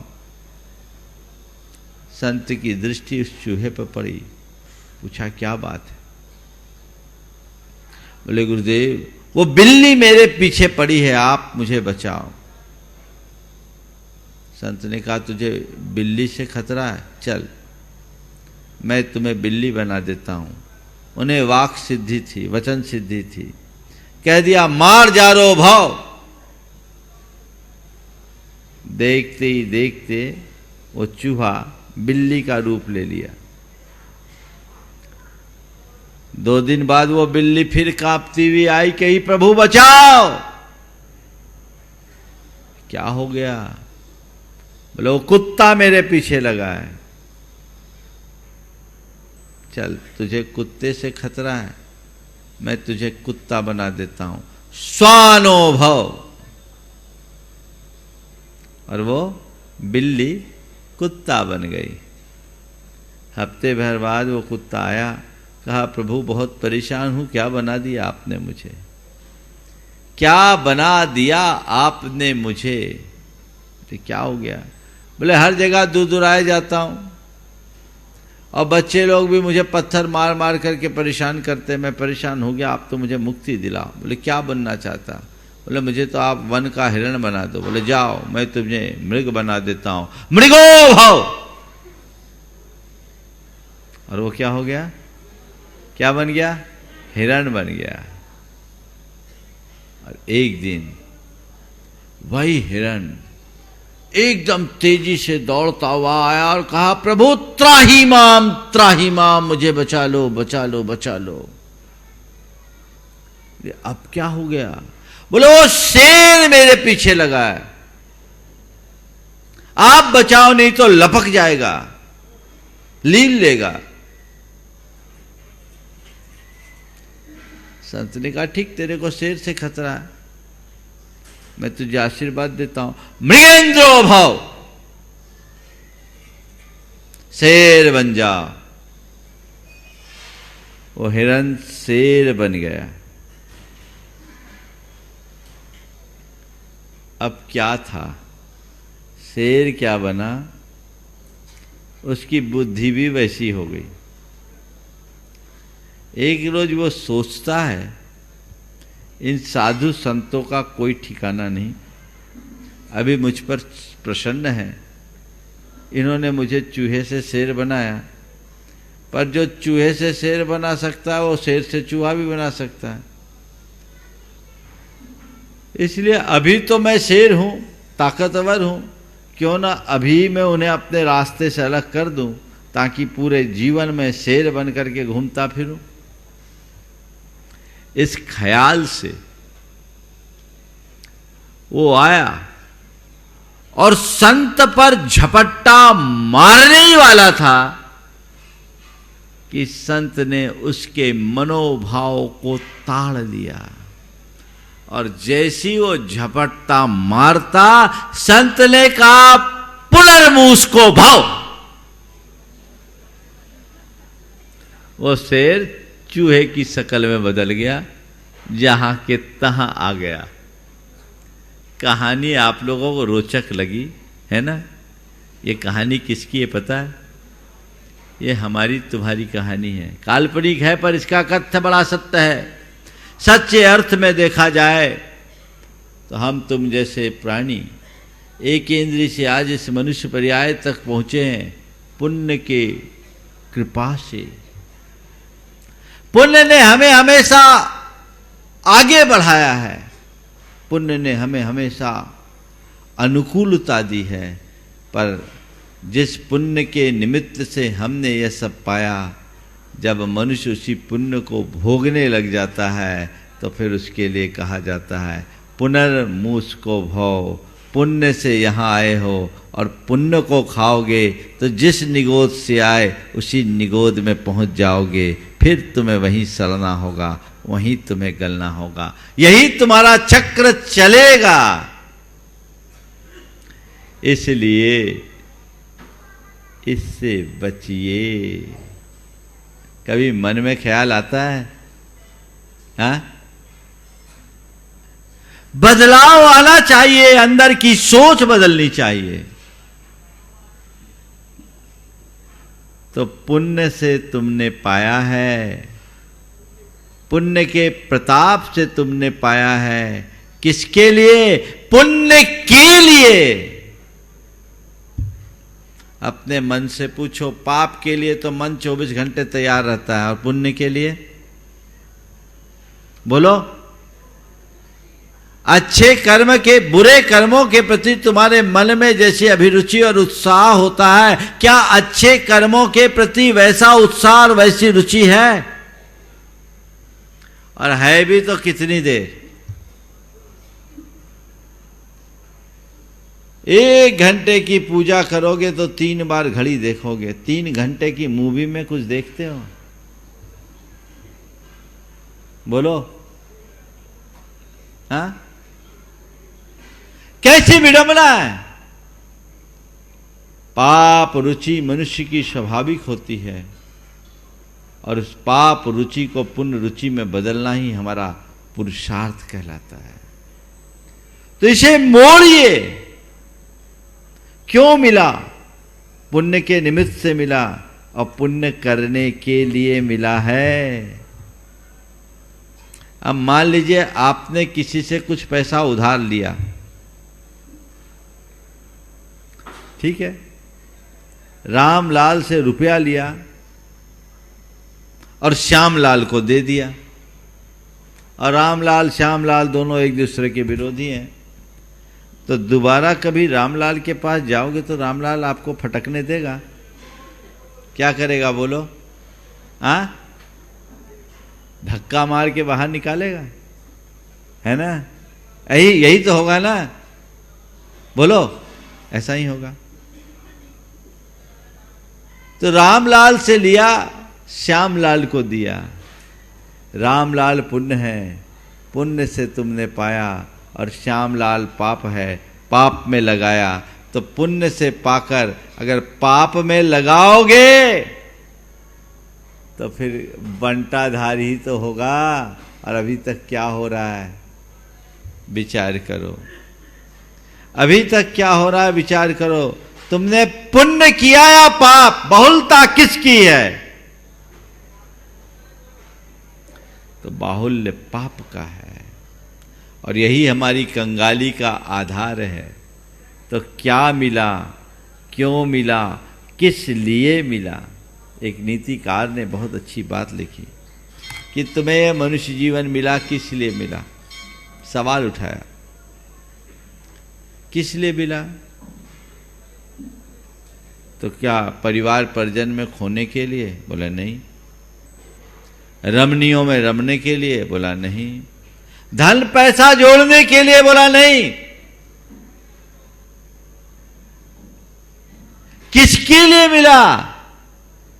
संत की दृष्टि उस चूहे पर पड़ी। पूछा, क्या बात है? बोले, गुरुदेव वो बिल्ली मेरे पीछे पड़ी है, आप मुझे बचाओ। संत ने कहा, तुझे बिल्ली से खतरा है? चल मैं तुम्हें बिल्ली बना देता हूं। उन्हें वाक सिद्धि थी, वचन सिद्धि थी। कह दिया, मार जा रो भाव। देखते ही देखते वो चूहा बिल्ली का रूप ले लिया। 2 दिन बाद वो बिल्ली फिर कांपती हुई आई, कही, प्रभु बचाओ। क्या हो गया? बोले, वो कुत्ता मेरे पीछे लगा है। चल तुझे कुत्ते से खतरा है, मैं तुझे कुत्ता बना देता हूं, स्वानो भव। और वो बिल्ली कुत्ता बन गई। हफ्ते भर बाद वो कुत्ता आया, कहा, प्रभु बहुत परेशान हूं, क्या बना दिया आपने मुझे? क्या बना दिया आपने मुझे? तो क्या हो गया? बोले, हर जगह दूर जाता हूं और बच्चे लोग भी मुझे पत्थर मार मार करके परेशान करते, मैं परेशान हो गया, आप तो मुझे मुक्ति दिलाओ। बोले, क्या बनना चाहता? बोले, मुझे तो आप वन का हिरण बना दो। बोले, जाओ मैं तुझे मृग बना देता हूं, मृगो भव। और वो क्या हो गया? क्या बन गया? हिरण बन गया। और एक दिन वही हिरण एकदम तेजी से दौड़ता हुआ आया और कहा, प्रभु त्राही माम, मुझे बचा लो बचा लो बचा लो। अब क्या हो गया? बोले, वो शेर मेरे पीछे लगा है, आप बचाओ नहीं तो लपक जाएगा, लील लेगा। संत ने कहा, ठीक, तेरे को शेर से खतरा है, मैं तुझे आशीर्वाद देता हूं, मृगेंद्रो भव, शेर बन जा। वो हिरण शेर बन गया। अब क्या था? शेर क्या बना? उसकी बुद्धि भी वैसी हो गई। एक रोज वो सोचता है, इन साधु संतों का कोई ठिकाना नहीं, अभी मुझ पर प्रसन्न है, इन्होंने मुझे चूहे से शेर बनाया, पर जो चूहे से शेर बना सकता है वो शेर से चूहा भी बना सकता है। इसलिए अभी तो मैं शेर हूं, ताकतवर हूं, क्यों ना अभी मैं उन्हें अपने रास्ते से अलग कर दूं, ताकि पूरे जीवन में शेर बन करके घूमता फिरूं। इस ख्याल से वो आया और संत पर झपट्टा मारने ही वाला था कि संत ने उसके मनोभाव को ताड़ लिया, और जैसी वो झपट्टा मारता, संत ने कहा, पुनर्मूस को भाव। वो शेर चूहे की शक्ल में बदल गया, जहां के तहां आ गया। कहानी आप लोगों को रोचक लगी है ना? ये कहानी किसकी है पता है? ये हमारी तुम्हारी कहानी है। काल्पनिक है पर इसका कथ्य बड़ा सत्य है। सच्चे अर्थ में देखा जाए तो हम तुम जैसे प्राणी एक इंद्रिय से आज इस मनुष्य पर्याय तक पहुंचे हैं, पुण्य के कृपा से। पुण्य ने हमें हमेशा आगे बढ़ाया है, पुण्य ने हमें हमेशा अनुकूलता दी है। पर जिस पुण्य के निमित्त से हमने यह सब पाया, जब मनुष्य उसी पुण्य को भोगने लग जाता है तो फिर उसके लिए कहा जाता है पुनर्मूसको भव, पुण्य से यहाँ आए हो और पुण्य को खाओगे तो जिस निगोद से आए उसी निगोद में पहुंच जाओगे, फिर तुम्हें वहीं सड़ना होगा, वहीं तुम्हें गलना होगा, यही तुम्हारा चक्र चलेगा। इसलिए इससे बचिए। कभी मन में ख्याल आता है, हाँ? बदलाव आना चाहिए, अंदर की सोच बदलनी चाहिए। तो पुण्य से तुमने पाया है, पुण्य के प्रताप से तुमने पाया है। किसके लिए? पुण्य के लिए। अपने मन से पूछो, पाप के लिए तो मन 24 घंटे तैयार रहता है, और पुण्य के लिए बोलो। अच्छे कर्म के, बुरे कर्मों के प्रति तुम्हारे मन में जैसे अभिरुचि और उत्साह होता है, क्या अच्छे कर्मों के प्रति वैसा उत्साह और वैसी रुचि है? और है भी तो कितनी देर? 1 घंटे की पूजा करोगे तो 3 बार घड़ी देखोगे। 3 घंटे की मूवी में कुछ देखते हो? बोलो, हाँ? कैसी विडंबना है। पाप रुचि मनुष्य की स्वाभाविक होती है, और उस पाप रुचि को पुण्य रुचि में बदलना ही हमारा पुरुषार्थ कहलाता है। तो इसे मोड़िए। क्यों मिला? पुण्य के निमित्त से मिला, और पुण्य करने के लिए मिला है। अब मान लीजिए आपने किसी से कुछ पैसा उधार लिया, ठीक है? रामलाल से रुपया लिया और श्यामलाल को दे दिया, और रामलाल श्यामलाल दोनों एक दूसरे के विरोधी हैं। तो दोबारा कभी रामलाल के पास जाओगे तो रामलाल आपको फटकने देगा? क्या करेगा बोलो? हाँ, धक्का मार के बाहर निकालेगा, है ना? यही तो होगा ना, बोलो, ऐसा ही होगा। तो रामलाल से लिया, श्यामलाल को दिया। रामलाल पुण्य है, पुण्य से तुमने पाया, और श्यामलाल पाप है, पाप में लगाया। तो पुण्य से पाकर अगर पाप में लगाओगे तो फिर बंटाधारी ही तो होगा। और अभी तक क्या हो रहा है विचार करो, अभी तक क्या हो रहा है विचार करो। तुमने पुण्य किया या पाप? बहुलता किसकी है? तो बाहुल्य पाप का है, और यही हमारी कंगाली का आधार है। तो क्या मिला, क्यों मिला, किस लिए मिला? एक नीतिकार ने बहुत अच्छी बात लिखी कि तुम्हें यह मनुष्य जीवन मिला, किस लिए मिला? सवाल उठाया, किस लिए मिला? तो क्या परिवार परिजन में खोने के लिए? बोला नहीं। रमणियों में रमने के लिए? बोला नहीं। धन पैसा जोड़ने के लिए? बोला नहीं। किसके लिए मिला?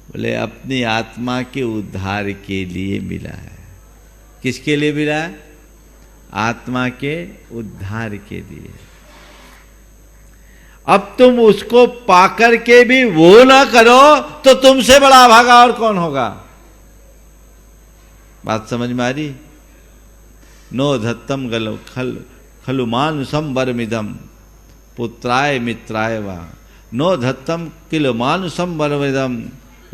बोले अपनी आत्मा के उद्धार के लिए मिला है। किसके लिए मिला? आत्मा के उद्धार के लिए। अब तुम उसको पाकर के भी वो ना करो तो तुमसे बड़ा भागा और कौन होगा? बात समझ में आ रही? नो धत्तम खलु मानुषम वरमिदम पुत्राय मित्राय वा, नो धत्तम किल मानुषम वरमिदम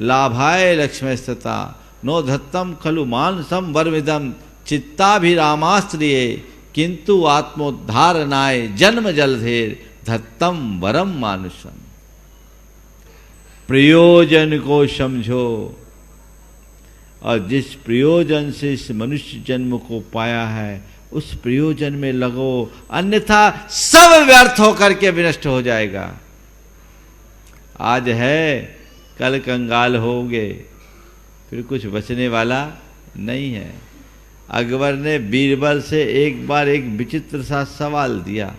लाभाय लक्ष्मीस्तता, नो धत्तम खलु मानुषम वरमिदम चित्ताभिरामास्त्रिये किंतु आत्मोद्धारनाय जन्म जलधेर धत्तम वरम मानुषम। प्रयोजन को समझो, और जिस प्रयोजन से इस मनुष्य जन्म को पाया है उस प्रयोजन में लगो, अन्यथा सब व्यर्थ होकर के विनष्ट हो जाएगा। आज है कल कंगाल होगे, फिर कुछ बचने वाला नहीं है। अकबर ने बीरबल से एक बार एक विचित्र सा सवाल दिया,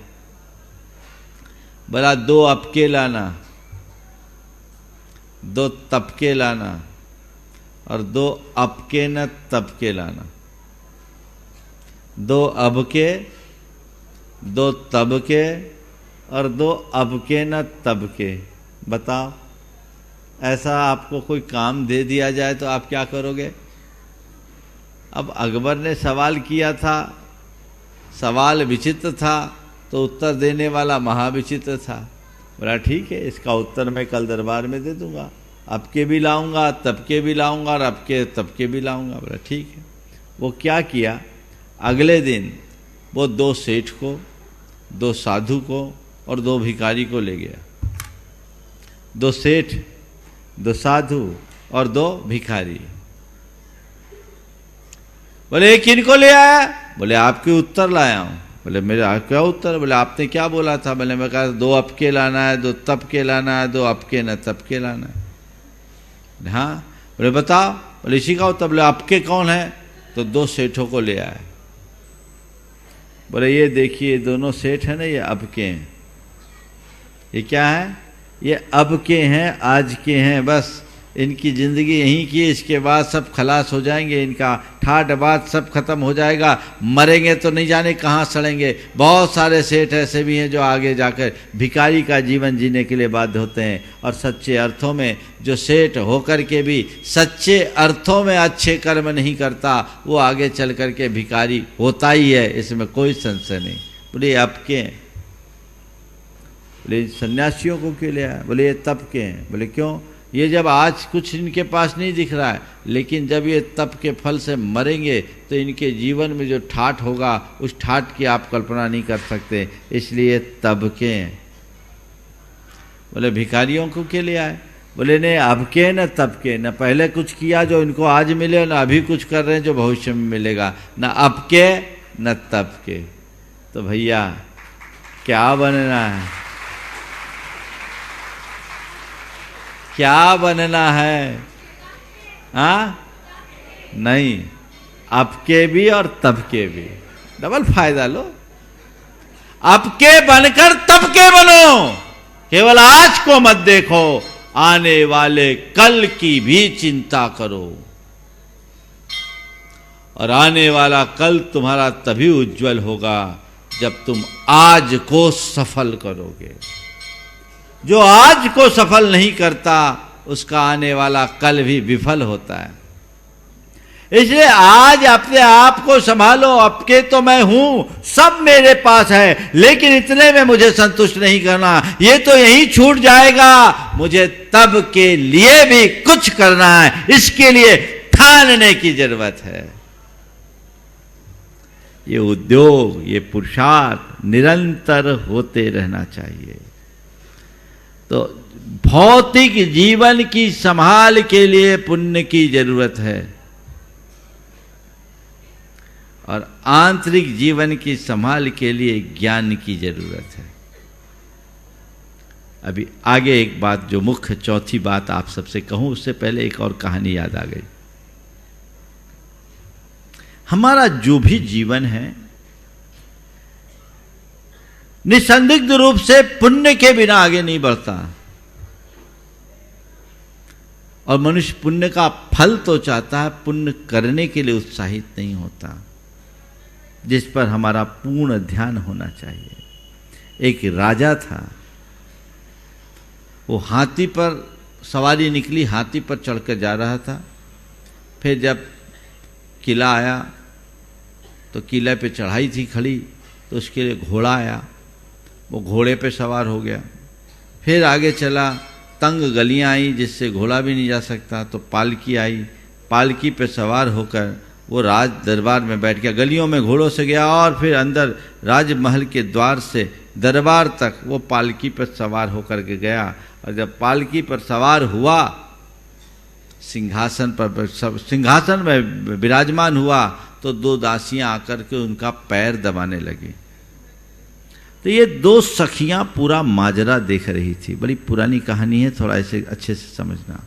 बोला 2 अबके लाना, 2 तबके लाना और 2 अबके न तबके लाना। 2 अबके, 2 तबके और 2 अबके न तबके। बताओ, ऐसा आपको कोई काम दे दिया जाए तो आप क्या करोगे? अब अकबर ने सवाल किया था, सवाल विचित्र था, तो उत्तर देने वाला महाविचित्र था। बोला ठीक है, इसका उत्तर मैं कल दरबार में दे दूंगा, अबके भी लाऊंगा, तबके भी लाऊंगा और अबके तबके भी लाऊंगा। बोला ठीक है। वो क्या किया, अगले दिन वो 2 सेठ को, 2 साधु को और 2 भिखारी को ले गया। 2 सेठ, 2 साधु और 2 भिखारी। बोले ये किनको ले आया? बोले आपके उत्तर लाया हूं। बोले मेरा क्या उत्तर? बोले आपने क्या बोला था? बोले मैं कहा 2 अबके लाना है, 2 तबके लाना है, 2 अबके न तबके लाना है। हाँ। बोले बताओ। बोले इसी का उत्तर। बोले अबके कौन है? तो 2 सेठों को ले आए। बोले ये देखिए दोनों सेठ है ना, ये अबके हैं। ये क्या है? ये अबके हैं, आज के हैं, बस इनकी ज़िंदगी यहीं की, इसके बाद सब खलास हो जाएंगे, इनका ठाट बात सब खत्म हो जाएगा, मरेंगे तो नहीं जाने कहाँ सड़ेंगे। बहुत सारे सेठ ऐसे भी हैं जो आगे जाकर भिखारी का जीवन जीने के लिए बाध्य होते हैं, और सच्चे अर्थों में जो सेठ होकर के भी सच्चे अर्थों में अच्छे कर्म नहीं करता, वो आगे चल कर के भिखारी होता ही है, इसमें कोई संशय नहीं। बोले अब के हैं। बोले सन्यासियों को क्यों ले आया? बोले ये तब के हैं। बोले क्यों? ये जब आज कुछ इनके पास नहीं दिख रहा है, लेकिन जब ये तप के फल से मरेंगे तो इनके जीवन में जो ठाठ होगा उस ठाठ की आप कल्पना नहीं कर सकते, इसलिए तब के हैं। बोले भिखारियों को के लिए आए? बोले नहीं, अब के न तब के, न पहले कुछ किया जो इनको आज मिले, न अभी कुछ कर रहे हैं जो भविष्य में मिलेगा, न अब के न तब के। तो भैया क्या बनना है? क्या बनना है? हाँ नहीं, अब के भी और तब के भी, डबल फायदा लो। अब के बनकर तब के बनो, केवल आज को मत देखो, आने वाले कल की भी चिंता करो। और आने वाला कल तुम्हारा तभी उज्जवल होगा जब तुम आज को सफल करोगे। जो आज को सफल नहीं करता उसका आने वाला कल भी विफल होता है। इसलिए आज अपने आप को संभालो। अब के तो मैं हूं, सब मेरे पास है, लेकिन इतने में मुझे संतुष्ट नहीं करना, ये तो यहीं छूट जाएगा। मुझे तब के लिए भी कुछ करना है, इसके लिए ठानने की जरूरत है। ये उद्योग, ये पुरुषार्थ निरंतर होते रहना चाहिए। तो भौतिक जीवन की संभाल के लिए पुण्य की जरूरत है, और आंतरिक जीवन की संभाल के लिए ज्ञान की जरूरत है। अभी आगे एक बात, जो मुख्य चौथी बात आप सबसे कहूं, उससे पहले एक और कहानी याद आ गई। हमारा जो भी जीवन है निसंदिग्ध रूप से पुण्य के बिना आगे नहीं बढ़ता, और मनुष्य पुण्य का फल तो चाहता है, पुण्य करने के लिए उत्साहित नहीं होता, जिस पर हमारा पूर्ण ध्यान होना चाहिए। एक राजा था, वो हाथी पर सवारी निकली, हाथी पर चढ़कर जा रहा था। फिर जब किला आया तो किले पे चढ़ाई थी खड़ी, तो उसके लिए घोड़ा आया, वो घोड़े पे सवार हो गया। फिर आगे चला, तंग गलियां आई जिससे घोड़ा भी नहीं जा सकता, तो पालकी आई, पालकी पे सवार होकर वो राज दरबार में बैठ गया। गलियों में घोड़ों से गया और फिर अंदर राजमहल के द्वार से दरबार तक वो पालकी पर सवार होकर के गया। और जब पालकी पर सवार हुआ, सिंहासन में विराजमान हुआ, तो दो दासियां आकर के उनका पैर दबाने लगी। तो ये दो सखियां पूरा माजरा देख रही थी। बड़ी पुरानी कहानी है, थोड़ा ऐसे अच्छे से समझना।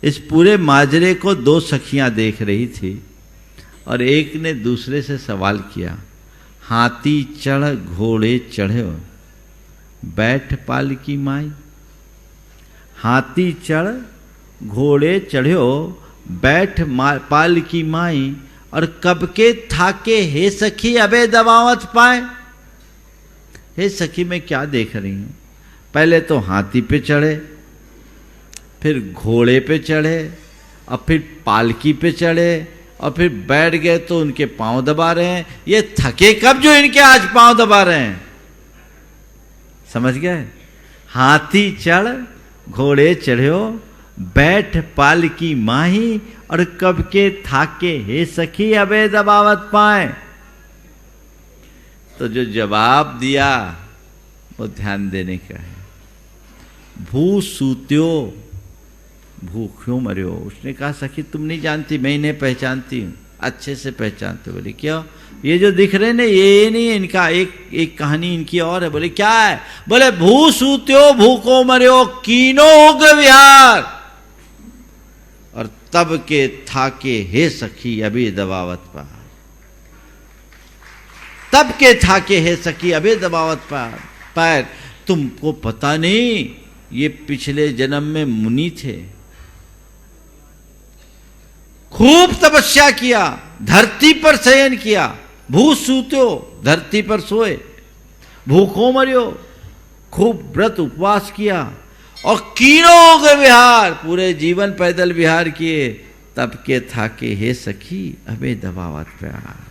इस पूरे माजरे को दो सखियां देख रही थी और एक ने दूसरे से सवाल किया, हाथी चढ़ घोड़े चढ़ो बैठ पालकी माई। हाथी चढ़ घोड़े चढ़ो बैठ पालकी माई, और कब के थाके हे सखी अबे दबावत पाए। हे सखी मैं क्या देख रही हूं, पहले तो हाथी पे चढ़े, फिर घोड़े पे चढ़े, और फिर पालकी पे चढ़े, और फिर बैठ गए तो उनके पांव दबा रहे हैं। ये थके कब जो इनके आज पांव दबा रहे हैं? समझ गए? हाथी चढ़ घोड़े चढ़ो बैठ पालकी माही, और कब के थाके हे सखी अबे दबावत पाए। तो जो जवाब दिया वो ध्यान देने का है। भू सूत्यो भूख्यों मरियो। उसने कहा सखी तुम नहीं जानती, मैं इन्हें पहचानती हूँ, अच्छे से पहचानते। बोले क्यों? ये जो दिख रहे ने ये नहीं है इनका, एक कहानी इनकी और है। बोले क्या है? बोले भू सूत्यो भूखो मरियो कीनो उग्र विहार, और तब के थाके हे सखी अभी दबावत पार। तब के थाके हे सखी अभी दबावत पार। तुमको पता नहीं ये पिछले जन्म में मुनि थे, खूब तपस्या किया, धरती पर शयन किया। भू सूत्यो धरती पर सोए, भूखों मरियो खूब व्रत उपवास किया, और कीड़ों के विहार पूरे जीवन पैदल विहार किए। तब के थाके हे सखी अबे दबावत प्यार।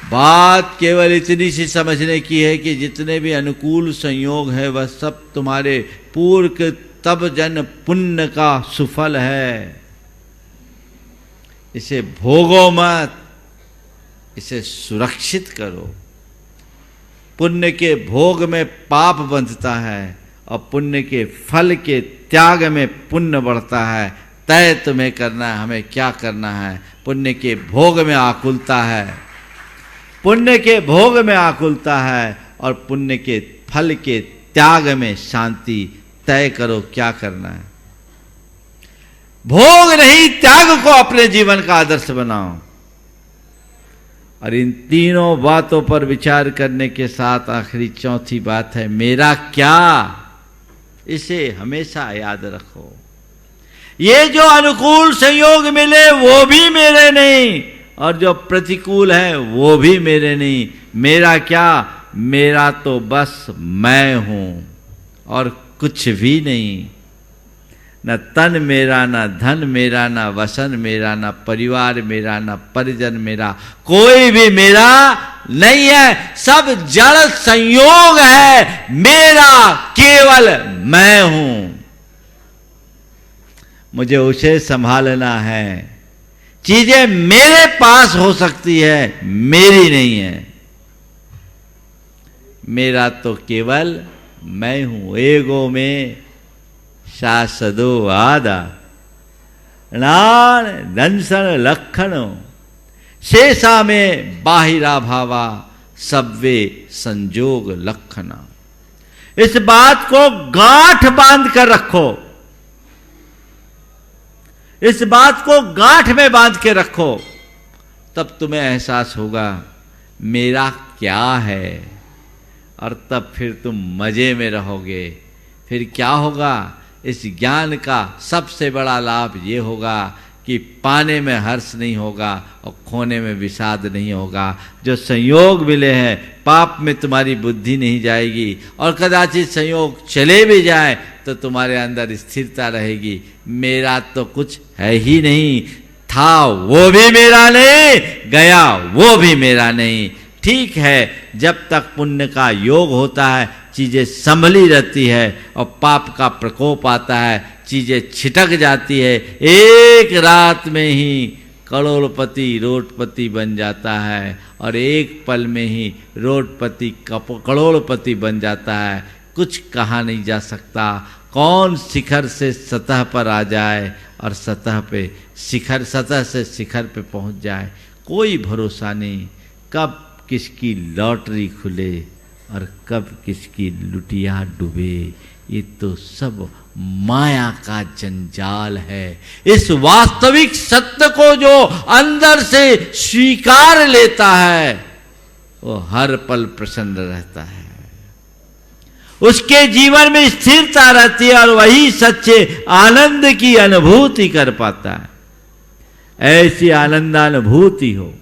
बात केवल इतनी सी समझने की है कि जितने भी अनुकूल संयोग है वह सब तुम्हारे पूर्व के तब जन पुण्य का सुफल है। इसे भोगो मत, इसे सुरक्षित करो। पुण्य के भोग में पाप बंधता है, और पुण्य के फल के त्याग में पुण्य बढ़ता है। तय तुम्हें करना है, हमें क्या करना है। पुण्य के भोग में आकुलता है, पुण्य के भोग में आकुलता है, और पुण्य के फल के त्याग में शांति। तय करो क्या करना है। भोग नहीं, त्याग को अपने जीवन का आदर्श बनाओ। और इन तीनों बातों पर विचार करने के साथ आखिरी चौथी बात है मेरा क्या। इसे हमेशा याद रखो। ये जो अनुकूल संयोग मिले वो भी मेरे नहीं, और जो प्रतिकूल है वो भी मेरे नहीं। मेरा क्या? मेरा तो बस मैं हूं और कुछ भी नहीं। न तन मेरा, न धन मेरा, न वसन मेरा, न परिवार मेरा, न परिजन मेरा, कोई भी मेरा नहीं है। सब जड़ संयोग है, मेरा केवल मैं हूं। मुझे उसे संभालना है। चीजें मेरे पास हो सकती है, मेरी नहीं है। मेरा तो केवल मैं हूं। एगो में शासदो आदा नान दंसन लखनो, शेषा में बाहिरा भावा सब्वे संजोग लखना। इस बात को गांठ बांध कर रखो। इस बात को गांठ में बांध के रखो, तब तुम्हें एहसास होगा मेरा क्या है, और तब फिर तुम मजे में रहोगे। फिर क्या होगा? इस ज्ञान का सबसे बड़ा लाभ ये होगा कि पाने में हर्ष नहीं होगा और खोने में विषाद नहीं होगा। जो संयोग मिले हैं, पाप में तुम्हारी बुद्धि नहीं जाएगी, और कदाचित संयोग चले भी जाए तो तुम्हारे अंदर स्थिरता रहेगी। मेरा तो कुछ है ही नहीं, था वो भी मेरा नहीं, गया वो भी मेरा नहीं। ठीक है, जब तक पुण्य का योग होता है चीजें संभली रहती है, और पाप का प्रकोप आता है चीजें छिटक जाती है। एक रात में ही करोड़पति रोडपति बन जाता है और एक पल में ही रोडपति करोड़पति बन जाता है। कुछ कहा नहीं जा सकता। कौन शिखर से सतह पर आ जाए और सतह से शिखर पे पहुंच जाए, कोई भरोसा नहीं। कब किसकी लॉटरी खुले और कब किसकी लुटिया डूबे, ये तो सब माया का जंजाल है। इस वास्तविक सत्य को जो अंदर से स्वीकार लेता है वो हर पल प्रसन्न रहता है, उसके जीवन में स्थिरता रहती है और वही सच्चे आनंद की अनुभूति कर पाता है। ऐसी आनंदानुभूति हो,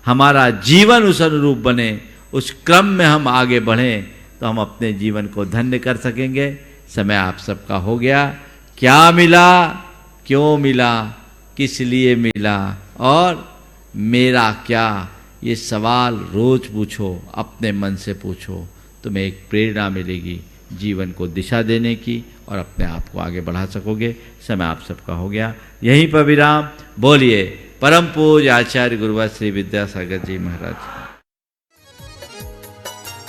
हमारा जीवन उस अनुरूप बने, उस क्रम में हम आगे बढ़ें तो हम अपने जीवन को धन्य कर सकेंगे। समय आप सबका हो गया। क्या मिला, क्यों मिला, किस लिए मिला और मेरा क्या, ये सवाल रोज पूछो, अपने मन से पूछो, तुम्हें एक प्रेरणा मिलेगी जीवन को दिशा देने की और अपने आप को आगे बढ़ा सकोगे। समय आप सबका हो गया। यहीं पर विराम। बोलिए परम पूज्य आचार्य गुरुवर श्री विद्यासागर जी महाराज।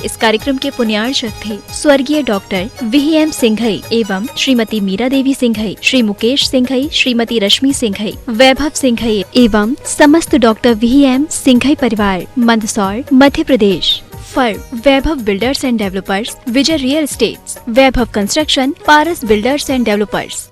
इस कार्यक्रम के पुण्यार्चक थे स्वर्गीय डॉक्टर VM सिंघई एवं श्रीमती मीरा देवी सिंघई, श्री मुकेश सिंघई, श्रीमती रश्मि सिंघई, वैभव सिंघई एवं समस्त डॉक्टर VM सिंघई परिवार, Mandsaur, Madhya Pradesh. Firm Vaibhav builders and developers, Vijay real estates, Vaibhav construction, Paras builders and developers.